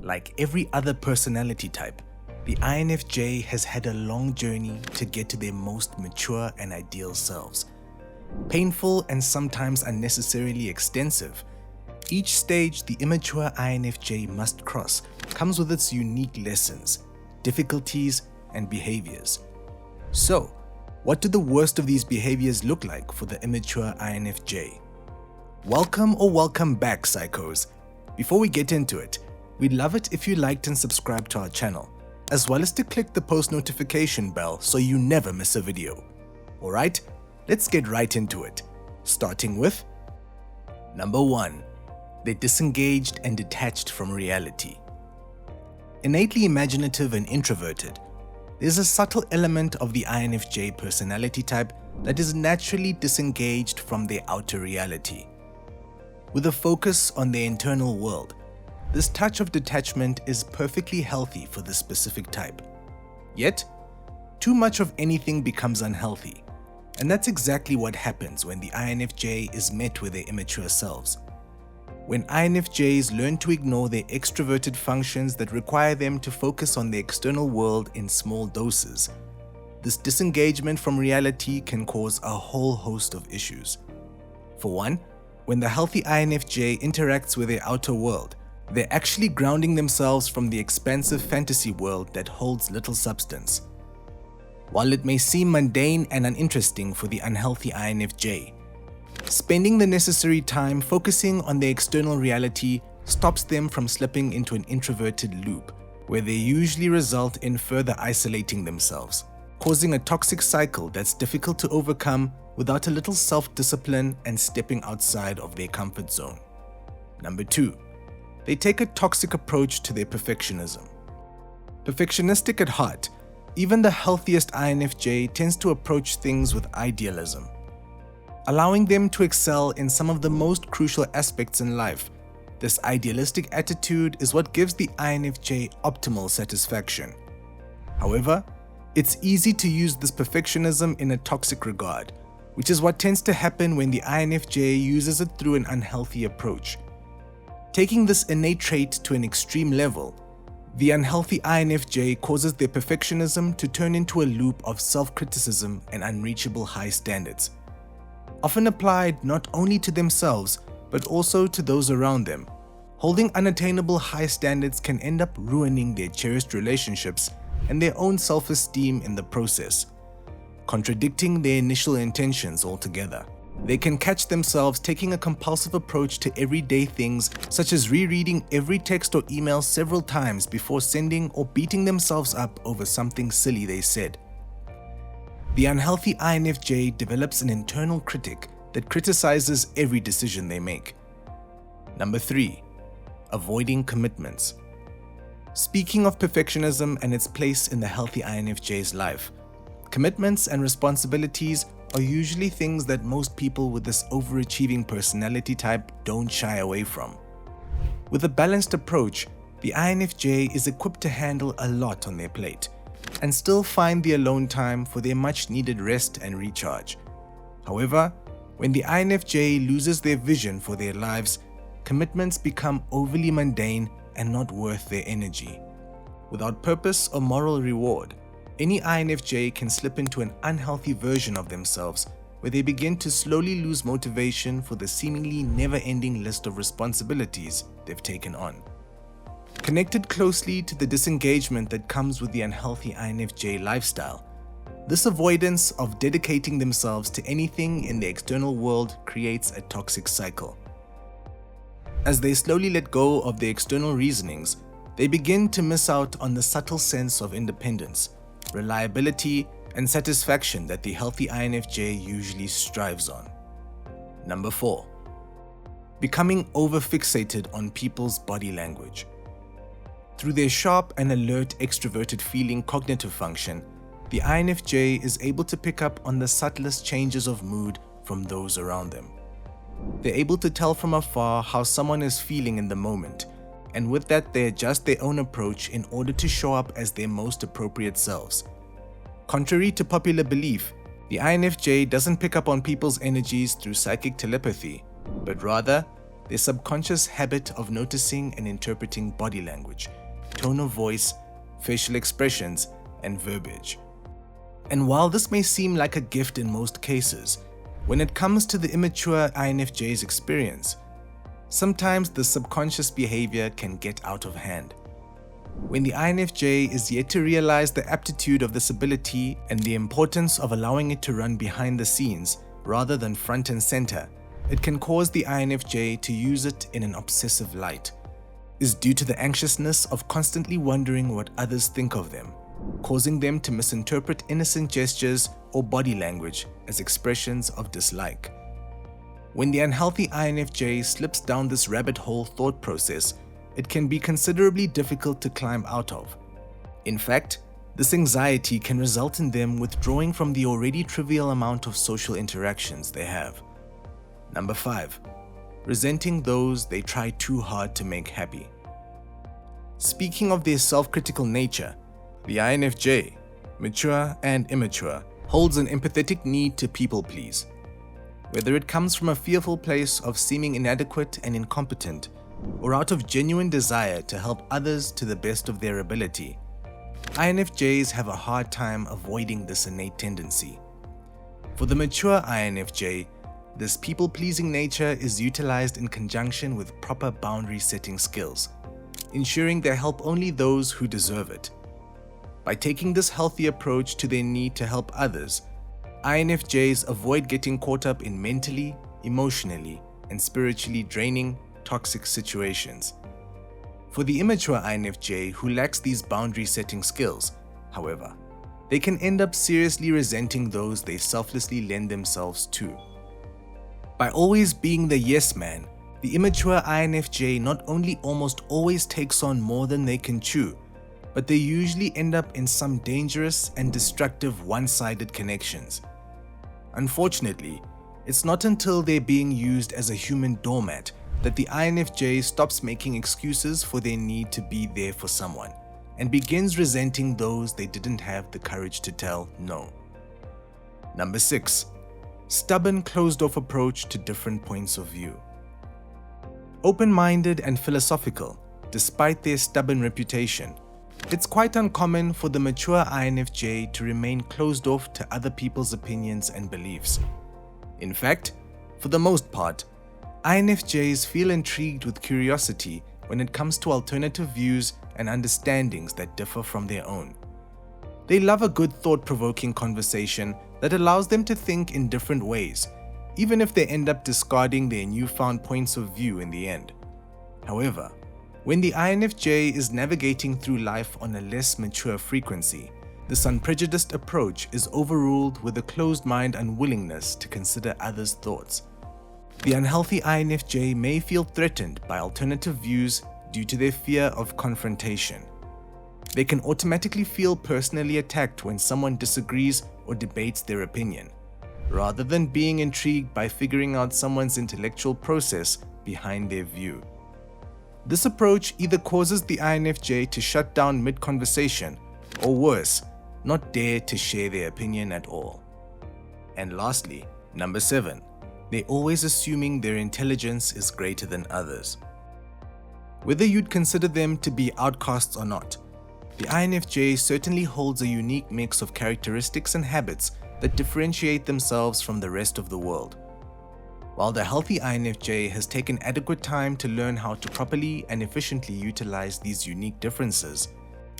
Like every other personality type, the INFJ has had a long journey to get to their most mature and ideal selves. Painful and sometimes unnecessarily extensive, each stage the immature INFJ must cross comes with its unique lessons, difficulties, and behaviors. So, what do the worst of these behaviors look like for the immature INFJ? Welcome or welcome back, psychos. Before we get into it, we'd love it if you liked and subscribed to our channel, as well as to click the post notification bell so you never miss a video. Alright, let's get right into it, starting with Number 1. They're disengaged and detached from reality. Innately imaginative and introverted, there's a subtle element of the INFJ personality type that is naturally disengaged from their outer reality. With a focus on their internal world, this touch of detachment is perfectly healthy for this specific type. Yet, too much of anything becomes unhealthy, and that's exactly what happens when the INFJ is met with their immature selves. When INFJs learn to ignore their extroverted functions that require them to focus on the external world in small doses, this disengagement from reality can cause a whole host of issues. For one, when the healthy INFJ interacts with their outer world, they're actually grounding themselves from the expansive fantasy world that holds little substance. While it may seem mundane and uninteresting for the unhealthy INFJ, spending the necessary time focusing on their external reality stops them from slipping into an introverted loop, where they usually result in further isolating themselves, causing a toxic cycle that's difficult to overcome without a little self-discipline and stepping outside of their comfort zone. Number 2. They take a toxic approach to their perfectionism. Perfectionistic at heart, even the healthiest INFJ tends to approach things with idealism. Allowing them to excel in some of the most crucial aspects in life, this idealistic attitude is what gives the INFJ optimal satisfaction. However, it's easy to use this perfectionism in a toxic regard, which is what tends to happen when the INFJ uses it through an unhealthy approach. Taking this innate trait to an extreme level, the unhealthy INFJ causes their perfectionism to turn into a loop of self-criticism and unreachable high standards, often applied not only to themselves but also to those around them. Holding unattainable high standards can end up ruining their cherished relationships and their own self-esteem in the process, contradicting their initial intentions altogether. They can catch themselves taking a compulsive approach to everyday things, such as rereading every text or email several times before sending, or beating themselves up over something silly they said. The unhealthy INFJ develops an internal critic that criticizes every decision they make. Number 3. Avoiding commitments. Speaking of perfectionism and its place in the healthy INFJ's life, commitments and responsibilities are usually things that most people with this overachieving personality type don't shy away from. With a balanced approach, the INFJ is equipped to handle a lot on their plate and still find the alone time for their much-needed rest and recharge. However, when the INFJ loses their vision for their lives, commitments become overly mundane and not worth their energy. Without purpose or moral reward, any INFJ can slip into an unhealthy version of themselves where they begin to slowly lose motivation for the seemingly never-ending list of responsibilities they've taken on. Connected closely to the disengagement that comes with the unhealthy INFJ lifestyle, this avoidance of dedicating themselves to anything in the external world creates a toxic cycle. As they slowly let go of their external reasonings, they begin to miss out on the subtle sense of independence, reliability, and satisfaction that the healthy INFJ usually strives on. Number 4. Becoming over-fixated on people's body language. Through their sharp and alert extroverted feeling cognitive function, the INFJ is able to pick up on the subtlest changes of mood from those around them. They're able to tell from afar how someone is feeling in the moment, and with that they adjust their own approach in order to show up as their most appropriate selves. Contrary to popular belief, the INFJ doesn't pick up on people's energies through psychic telepathy, but rather their subconscious habit of noticing and interpreting body language, tone of voice, facial expressions, and verbiage. And while this may seem like a gift in most cases, when it comes to the immature INFJ's experience, sometimes the subconscious behavior can get out of hand. When the INFJ is yet to realize the aptitude of this ability and the importance of allowing it to run behind the scenes rather than front and center, it can cause the INFJ to use it in an obsessive light. Is due to the anxiousness of constantly wondering what others think of them, causing them to misinterpret innocent gestures or body language as expressions of dislike. When the unhealthy INFJ slips down this rabbit hole thought process, it can be considerably difficult to climb out of. In fact, this anxiety can result in them withdrawing from the already trivial amount of social interactions they have. Number 5. Resenting those they try too hard to make happy. Speaking of their self-critical nature, the INFJ, mature and immature, holds an empathetic need to people-please. Whether it comes from a fearful place of seeming inadequate and incompetent, or out of genuine desire to help others to the best of their ability, INFJs have a hard time avoiding this innate tendency. For the mature INFJ, this people-pleasing nature is utilized in conjunction with proper boundary-setting skills, ensuring they help only those who deserve it. By taking this healthy approach to their need to help others, INFJs avoid getting caught up in mentally, emotionally, and spiritually draining, toxic situations. For the immature INFJ who lacks these boundary-setting skills, however, they can end up seriously resenting those they selflessly lend themselves to. By always being the yes man, the immature INFJ not only almost always takes on more than they can chew, but they usually end up in some dangerous and destructive one-sided connections. Unfortunately, it's not until they're being used as a human doormat that the INFJ stops making excuses for their need to be there for someone and begins resenting those they didn't have the courage to tell no. Number 6. Stubborn, closed-off approach to different points of view. Open-minded and philosophical, despite their stubborn reputation, it's quite uncommon for the mature INFJ to remain closed off to other people's opinions and beliefs. In fact, for the most part, INFJs feel intrigued with curiosity when it comes to alternative views and understandings that differ from their own. They love a good thought-provoking conversation that allows them to think in different ways, even if they end up discarding their newfound points of view in the end. However, when the INFJ is navigating through life on a less mature frequency, this unprejudiced approach is overruled with a closed mind and unwillingness to consider others' thoughts. The unhealthy INFJ may feel threatened by alternative views due to their fear of confrontation. They can automatically feel personally attacked when someone disagrees or debates their opinion, rather than being intrigued by figuring out someone's intellectual process behind their view. This approach either causes the INFJ to shut down mid-conversation, or worse, not dare to share their opinion at all. And lastly, number 7, they're always assuming their intelligence is greater than others. Whether you'd consider them to be outcasts or not, the INFJ certainly holds a unique mix of characteristics and habits that differentiate themselves from the rest of the world. While the healthy INFJ has taken adequate time to learn how to properly and efficiently utilize these unique differences,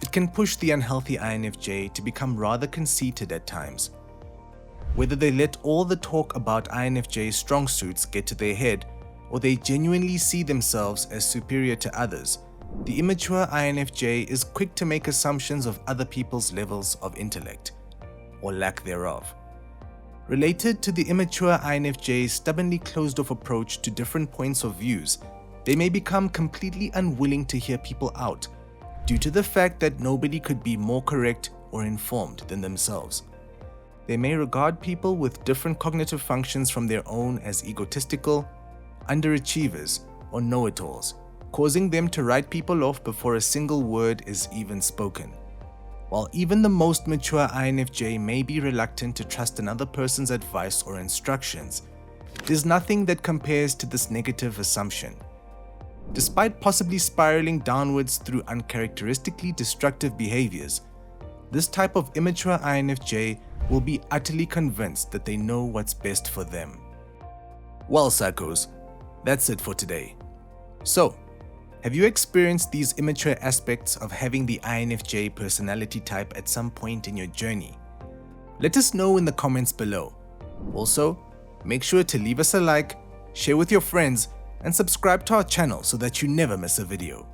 it can push the unhealthy INFJ to become rather conceited at times. Whether they let all the talk about INFJ's strong suits get to their head, or they genuinely see themselves as superior to others, the immature INFJ is quick to make assumptions of other people's levels of intellect, or lack thereof. Related to the immature INFJ's stubbornly closed-off approach to different points of views, they may become completely unwilling to hear people out, due to the fact that nobody could be more correct or informed than themselves. They may regard people with different cognitive functions from their own as egotistical, underachievers, or know-it-alls, causing them to write people off before a single word is even spoken. While even the most mature INFJ may be reluctant to trust another person's advice or instructions, there's nothing that compares to this negative assumption. Despite possibly spiraling downwards through uncharacteristically destructive behaviors, this type of immature INFJ will be utterly convinced that they know what's best for them. Well, psychos, that's it for today. So, have you experienced these immature aspects of having the INFJ personality type at some point in your journey? Let us know in the comments below. Also, make sure to leave us a like, share with your friends, and subscribe to our channel so that you never miss a video.